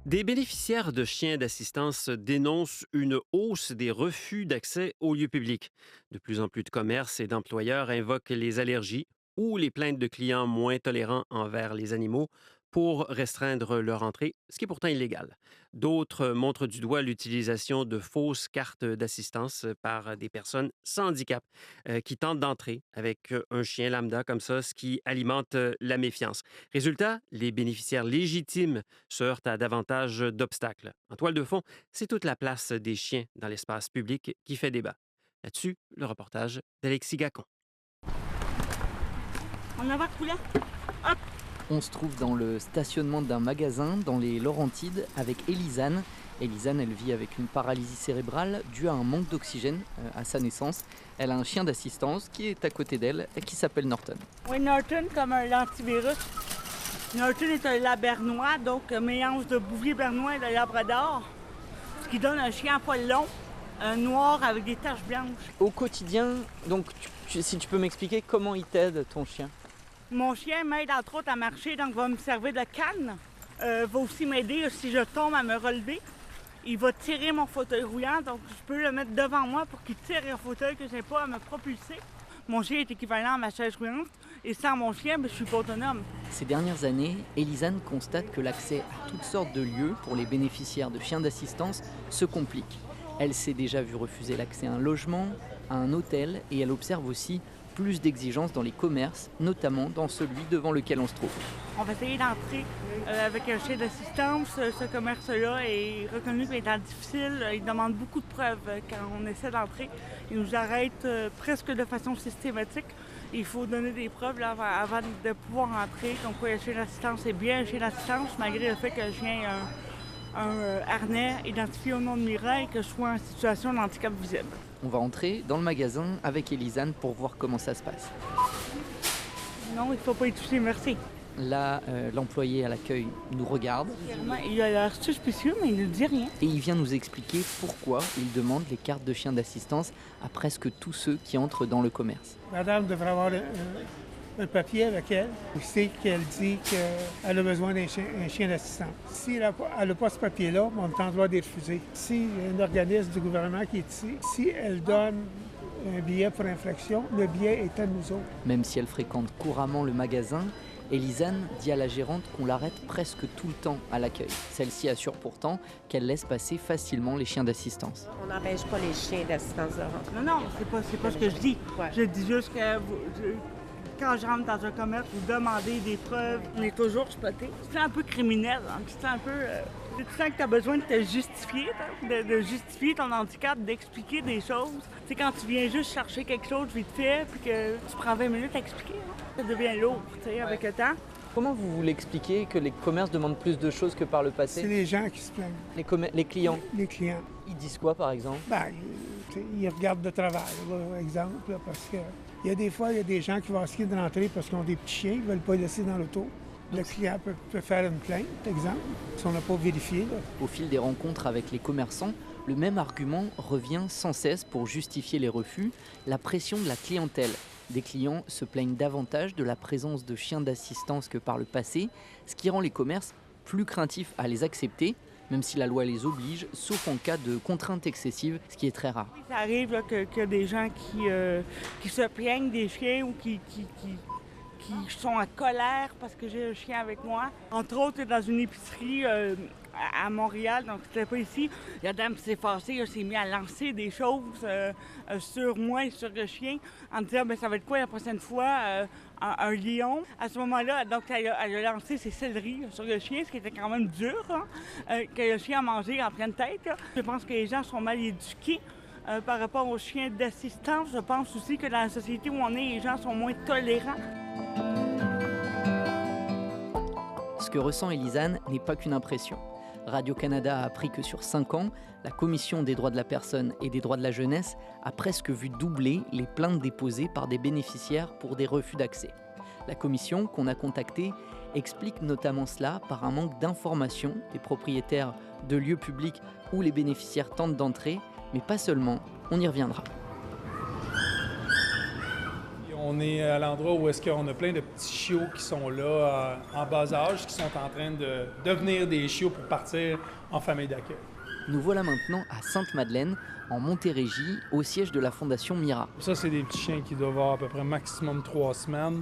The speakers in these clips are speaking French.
Des bénéficiaires de chiens d'assistance dénoncent une hausse des refus d'accès aux lieux publics. De plus en plus de commerces et d'employeurs invoquent les allergies ou les plaintes de clients moins tolérants envers les animaux pour restreindre leur entrée, ce qui est pourtant illégal. D'autres montrent du doigt l'utilisation de fausses cartes d'assistance par des personnes sans handicap qui tentent d'entrer avec un chien lambda comme ça, ce qui alimente la méfiance. Résultat, les bénéficiaires légitimes se heurte à davantage d'obstacles. En toile de fond, c'est toute la place des chiens dans l'espace public qui fait débat. Là-dessus, le reportage d'Alexis Gacon. En avant, poulet. Hop. On se trouve dans le stationnement d'un magasin dans les Laurentides avec Élisane. Élisane, elle vit avec une paralysie cérébrale due à un manque d'oxygène à sa naissance. Elle a un chien d'assistance qui est à côté d'elle et qui s'appelle Norton. Oui, Norton, comme un antivirus. Norton est un labernois, donc un mélange de bouvier bernois et de labrador, ce qui donne un chien à poil long, noir avec des taches blanches. Au quotidien, donc si tu peux m'expliquer comment il t'aide ton chien. Mon chien m'aide entre autres à marcher, donc va me servir de canne. Va aussi m'aider si je tombe à me relever. Il va tirer mon fauteuil roulant, donc je peux le mettre devant moi pour qu'il tire un fauteuil que je n'ai pas à me propulser. Mon chien est équivalent à ma chaise roulante et sans mon chien, je ne suis pas autonome. Ces dernières années, Élisane constate que l'accès à toutes sortes de lieux pour les bénéficiaires de chiens d'assistance se complique. Elle s'est déjà vue refuser l'accès à un logement, à un hôtel et elle observe aussi plus d'exigences dans les commerces, notamment dans celui devant lequel on se trouve. On va essayer d'entrer avec un chien d'assistance. Ce commerce-là est reconnu comme étant difficile. Il demande beaucoup de preuves quand on essaie d'entrer. Il nous arrête presque de façon systématique. Il faut donner des preuves là, avant de pouvoir entrer. Comme quoi le chien d'assistance est bien un chien d'assistance, malgré le fait que le chien ait un harnais identifié au nom de Mira et que je sois en situation de handicap visible. On va entrer dans le magasin avec Élisane pour voir comment ça se passe. Non, il ne faut pas y toucher, merci. Là, l'employé à l'accueil nous regarde Il a l'air suspicieux, mais il ne dit rien. et il vient nous expliquer pourquoi il demande les cartes de chien d'assistance à presque tous ceux qui entrent dans le commerce. Madame devrait avoir un papier avec elle. Où c'est qu'elle dit qu'elle a besoin d'un chien d'assistance. Si elle n'a pas ce papier-là, on est en droit de les refuser. Si un organisme du gouvernement qui est ici, si elle donne un billet pour infraction, le billet est à nous autres. Même si elle fréquente couramment le magasin, Élisane dit à la gérante qu'on l'arrête presque tout le temps à l'accueil. Celle-ci assure pourtant qu'elle laisse passer facilement les chiens d'assistance. On n'empêche pas les chiens d'assistance de rentrer. Non, c'est pas ce que je dis. Ouais. Je dis juste que quand je rentre dans un commerce, vous demandez des preuves. On est toujours spoté. C'est un peu criminel. Hein? C'est un peu... tu sens que tu as besoin de te justifier, de justifier ton handicap, d'expliquer des choses. C'est quand tu viens juste chercher quelque chose vite fait, puis que tu prends 20 minutes à expliquer. Hein? Ça devient lourd, avec le temps. Comment vous voulez expliquer que les commerces demandent plus de choses que par le C'est passé? les gens qui se plaignent, Les clients, les clients. ils disent quoi par exemple? Ils regardent de travail, là, exemple, là, parce que il y a des fois, il y a des gens qui vont essayer de rentrer parce qu'ils ont des petits chiens, ils ne veulent pas les laisser dans l'auto. Le client peut faire une plainte, exemple, si on n'a pas vérifié. Là. Au fil des rencontres avec les commerçants, le même argument revient sans cesse pour justifier les refus, la pression de la clientèle. Des clients se plaignent davantage de la présence de chiens d'assistance que par le passé, ce qui rend les commerces plus craintifs à les accepter, même si la loi les oblige, sauf en cas de contrainte excessive, ce qui est très rare. Ça arrive là, que des gens qui se plaignent des chiens ou qui sont en colère parce que j'ai un chien avec moi. Entre autres, dans une épicerie à Montréal, donc c'était pas ici, la dame s'est fâchée, elle s'est mise à lancer des choses sur moi et sur le chien en me disant ça va être quoi la prochaine fois, un lion. À ce moment-là, donc elle a lancé ses céleris sur le chien, ce qui était quand même dur, que le chien a mangé en pleine tête. Là. Je pense que les gens sont mal éduqués. Par rapport aux chiens d'assistance, je pense aussi que dans la société où on est, les gens sont moins tolérants. Ce que ressent Élisane n'est pas qu'une impression. Radio-Canada a appris que sur 5 ans, la Commission des droits de la personne et des droits de la jeunesse a presque vu doubler les plaintes déposées par des bénéficiaires pour des refus d'accès. La commission qu'on a contactée explique notamment cela par un manque d'information des propriétaires de lieux publics où les bénéficiaires tentent d'entrer, mais pas seulement, on y reviendra. On est à l'endroit où est-ce qu'on a plein de petits chiots qui sont là en bas âge, qui sont en train de devenir des chiots pour partir en famille d'accueil. Nous voilà maintenant à Sainte-Madeleine, en Montérégie, au siège de la Fondation Mira. Ça, c'est des petits chiens qui doivent avoir à peu près maximum 3 semaines.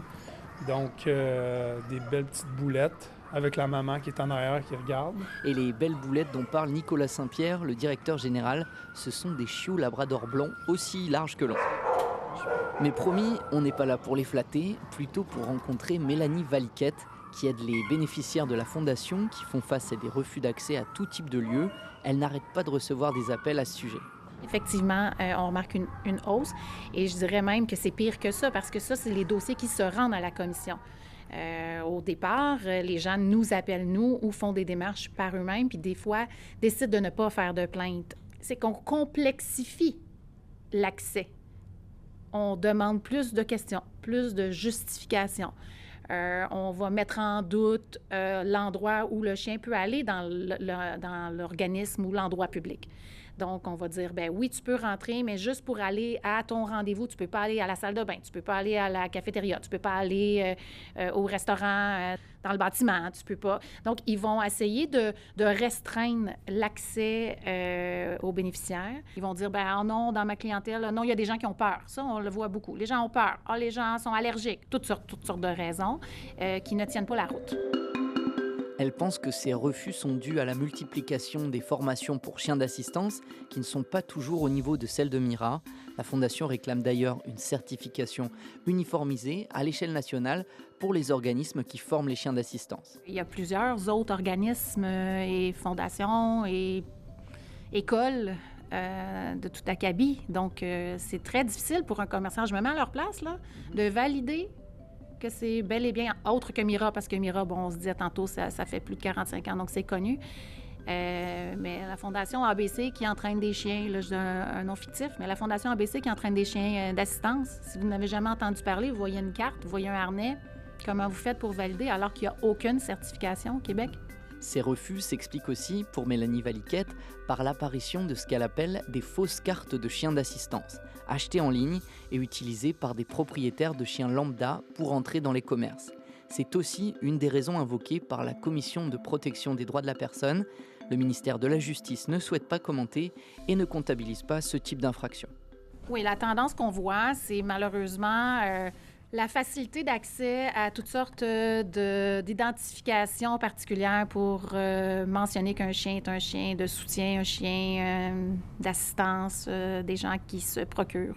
Donc, des belles petites boulettes avec la maman qui est en arrière qui regarde. Et les belles boulettes dont parle Nicolas Saint-Pierre, le directeur général, ce sont des chiots labrador blancs aussi larges que longs. Mais promis, on n'est pas là pour les flatter, plutôt pour rencontrer Mélanie Valiquette, qui aide les bénéficiaires de la Fondation qui font face à des refus d'accès à tout type de lieux. Elle n'arrête pas de recevoir des appels à ce sujet. Effectivement, on remarque une hausse et je dirais même que c'est pire que ça parce que ça, c'est les dossiers qui se rendent à la commission. Au départ, les gens nous appellent, nous, ou font des démarches par eux-mêmes, puis des fois, décident de ne pas faire de plainte. C'est qu'on complexifie l'accès. On demande plus de questions, plus de justifications. On va mettre en doute l'endroit où le chien peut aller dans l'organisme ou l'endroit public. Donc, on va dire, ben oui, tu peux rentrer, mais juste pour aller à ton rendez-vous, tu peux pas aller à la salle de bain, tu peux pas aller à la cafétéria, tu peux pas aller au restaurant dans le bâtiment, tu peux pas. Donc, ils vont essayer de restreindre l'accès aux bénéficiaires. Ils vont dire, ben non, dans ma clientèle, non, il y a des gens qui ont peur. Ça, on le voit beaucoup. Les gens ont peur. Ah, les gens sont allergiques. Toutes sortes de raisons qui ne tiennent pas la route. Elle pense que ces refus sont dus à la multiplication des formations pour chiens d'assistance qui ne sont pas toujours au niveau de celles de Mira. La Fondation réclame d'ailleurs une certification uniformisée à l'échelle nationale pour les organismes qui forment les chiens d'assistance. Il y a plusieurs autres organismes et fondations et écoles de tout acabit. Donc, c'est très difficile pour un commerçant, je me mets à leur place, là, de valider que c'est bel et bien autre que Mira, parce que Mira, bon, on se disait tantôt, ça fait plus de 45 ans, donc c'est connu. Mais la Fondation ABC qui entraîne des chiens, là, je donne un nom fictif, mais la Fondation ABC qui entraîne des chiens d'assistance, si vous n'avez jamais entendu parler, vous voyez une carte, vous voyez un harnais, comment vous faites pour valider alors qu'il n'y a aucune certification au Québec? Ces refus s'expliquent aussi, pour Mélanie Valiquette, par l'apparition de ce qu'elle appelle des fausses cartes de chiens d'assistance, achetées en ligne et utilisées par des propriétaires de chiens lambda pour entrer dans les commerces. C'est aussi une des raisons invoquées par la Commission de protection des droits de la personne. Le ministère de la Justice ne souhaite pas commenter et ne comptabilise pas ce type d'infraction. Oui, la tendance qu'on voit, c'est malheureusement la facilité d'accès à toutes sortes d'identifications particulières pour mentionner qu'un chien est un chien de soutien, un chien d'assistance, des gens qui se procurent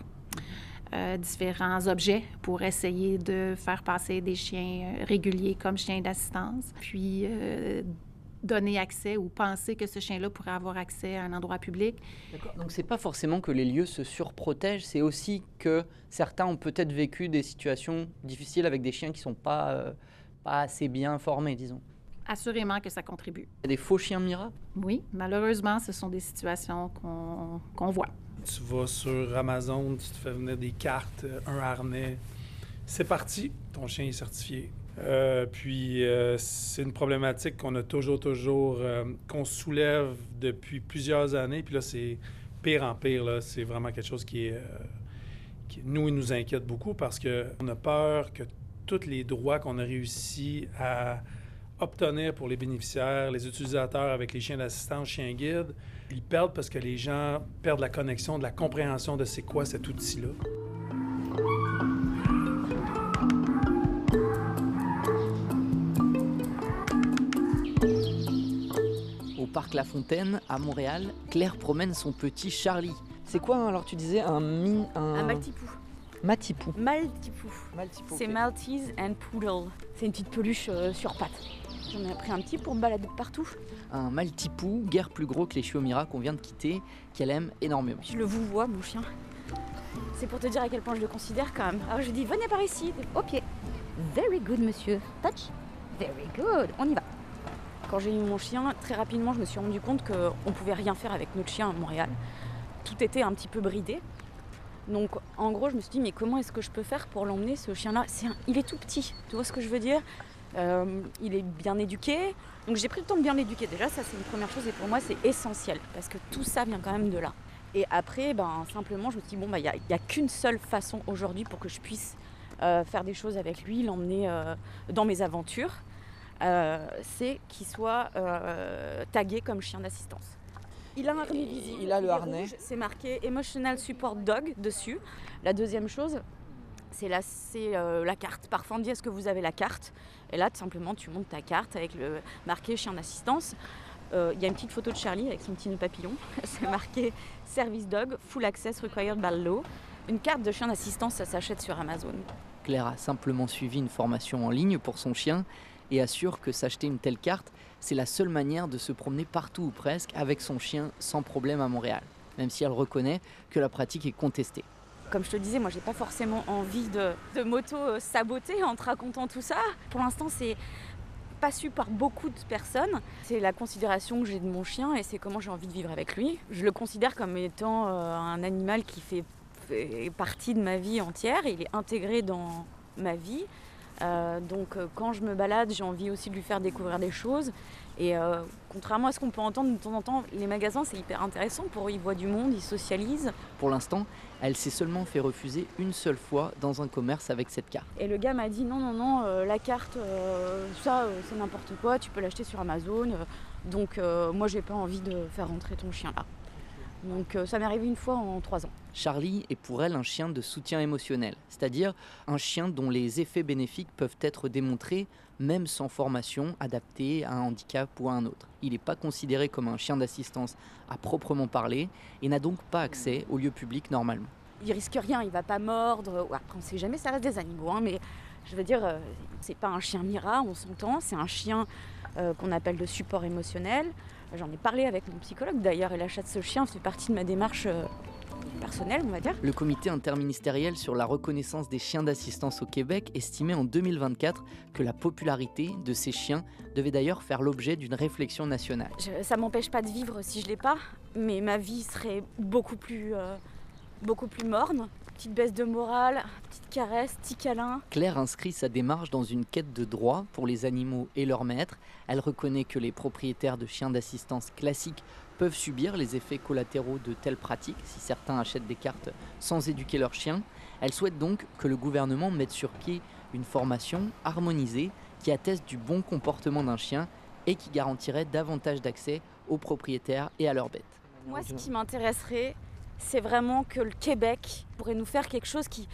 différents objets pour essayer de faire passer des chiens réguliers comme chiens d'assistance, puis donner accès ou penser que ce chien-là pourrait avoir accès à un endroit public. D'accord. Donc c'est pas forcément que les lieux se surprotègent, c'est aussi que certains ont peut-être vécu des situations difficiles avec des chiens qui sont pas assez bien formés, disons. Assurément que ça contribue. Il y a des faux chiens Mira? Oui, malheureusement, ce sont des situations qu'on voit. Tu vas sur Amazon, tu te fais venir des cartes, un harnais. C'est parti, ton chien est certifié. Puis c'est une problématique qu'on a toujours, qu'on soulève depuis plusieurs années. Puis là, c'est pire en pire. Là. C'est vraiment quelque chose qui nous inquiète beaucoup parce qu'on a peur que tous les droits qu'on a réussi à obtenir pour les bénéficiaires, les utilisateurs avec les chiens d'assistance, chiens guides, ils perdent parce que les gens perdent la connexion, de la compréhension de c'est quoi cet outil-là. Au parc La Fontaine, à Montréal, Claire promène son petit Charlie. C'est quoi, alors tu disais, un Maltipou. Matipou. Maltipou. Maltipou. C'est Maltese and Poodle. C'est une petite peluche sur pattes. J'en ai pris un petit pour me balader partout. Un Maltipou, guère plus gros que les chiots Mira qu'on vient de quitter, qu'elle aime énormément. Je le vous vois, mon chien. C'est pour te dire à quel point je le considère quand même. Alors je dis, venez par ici. Au pied. Very good, monsieur. Touch. Very good. On y va. Quand j'ai eu mon chien, très rapidement, je me suis rendu compte qu'on ne pouvait rien faire avec notre chien à Montréal. Tout était un petit peu bridé. Donc, en gros, je me suis dit, mais comment est-ce que je peux faire pour l'emmener, ce chien-là? Il est tout petit, tu vois ce que je veux dire? Il est bien éduqué. Donc, j'ai pris le temps de bien l'éduquer. Déjà, ça, c'est une première chose et pour moi, c'est essentiel parce que tout ça vient quand même de là. Et après, simplement, je me suis dit, il n'y a qu'une seule façon aujourd'hui pour que je puisse faire des choses avec lui, l'emmener dans mes aventures, c'est qu'il soit tagué comme chien d'assistance. Il a un harnais visible. Il a le harnais. Rouge, c'est marqué Emotional Support Dog dessus. La deuxième chose, c'est la carte. Parfois on me dit est-ce que vous avez la carte? Et là tout simplement tu montes ta carte avec le marqué chien d'assistance. Il y a une petite photo de Charlie avec son petit nœud papillon. C'est marqué Service Dog, Full Access Required by Law. Une carte de chien d'assistance, ça s'achète sur Amazon. Claire a simplement suivi une formation en ligne pour son chien et assure que s'acheter une telle carte, c'est la seule manière de se promener partout ou presque avec son chien sans problème à Montréal, même si elle reconnaît que la pratique est contestée. Comme je te disais, moi j'ai pas forcément envie de m'auto-saboter en te racontant tout ça. Pour l'instant, c'est pas su par beaucoup de personnes. C'est la considération que j'ai de mon chien et c'est comment j'ai envie de vivre avec lui. Je le considère comme étant un animal qui fait partie de ma vie entière. Il est intégré dans ma vie. Donc quand je me balade, j'ai envie aussi de lui faire découvrir des choses. Et contrairement à ce qu'on peut entendre de temps en temps, les magasins c'est hyper intéressant pour eux, ils voient du monde, ils socialisent. Pour l'instant, elle s'est seulement fait refuser une seule fois dans un commerce avec cette carte. Et le gars m'a dit non, la carte, c'est n'importe quoi, tu peux l'acheter sur Amazon. Donc moi j'ai pas envie de faire rentrer ton chien là. Donc ça m'est arrivé une fois en 3 ans. Charlie est pour elle un chien de soutien émotionnel, c'est-à-dire un chien dont les effets bénéfiques peuvent être démontrés même sans formation adaptée à un handicap ou à un autre. Il n'est pas considéré comme un chien d'assistance à proprement parler et n'a donc pas accès aux lieux publics normalement. Il risque rien, il va pas mordre. Après on sait jamais, ça reste des animaux, hein, mais je veux dire, c'est pas un chien Mira, on s'entend, c'est un chien qu'on appelle de support émotionnel. J'en ai parlé avec mon psychologue d'ailleurs et l'achat de ce chien fait partie de ma démarche personnelle, on va dire. Le comité interministériel sur la reconnaissance des chiens d'assistance au Québec estimait en 2024 que la popularité de ces chiens devait d'ailleurs faire l'objet d'une réflexion nationale. Ça m'empêche pas de vivre si je l'ai pas, mais ma vie serait beaucoup plus morne. Petite baisse de morale, petite caresse, petit câlin. Claire inscrit sa démarche dans une quête de droit pour les animaux et leurs maîtres. Elle reconnaît que les propriétaires de chiens d'assistance classiques peuvent subir les effets collatéraux de telles pratiques si certains achètent des cartes sans éduquer leurs chiens. Elle souhaite donc que le gouvernement mette sur pied une formation harmonisée qui atteste du bon comportement d'un chien et qui garantirait davantage d'accès aux propriétaires et à leurs bêtes. Moi, ce qui m'intéresserait, c'est vraiment que le Québec pourrait nous faire quelque chose qui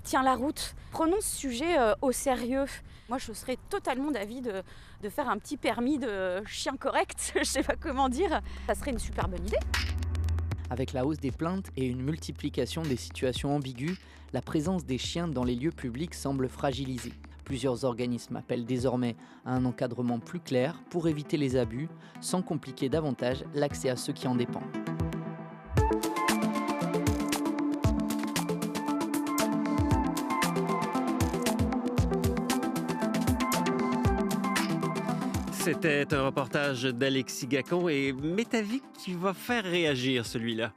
tient la route. Prenons ce sujet au sérieux. Moi, je serais totalement d'avis de faire un petit permis de chien correct, je sais pas comment dire. Ça serait une super bonne idée. Avec la hausse des plaintes et une multiplication des situations ambiguës, la présence des chiens dans les lieux publics semble fragilisée. Plusieurs organismes appellent désormais à un encadrement plus clair pour éviter les abus, sans compliquer davantage l'accès à ceux qui en dépendent. C'était un reportage d'Alexis Gacon et Métavic qui va faire réagir celui-là.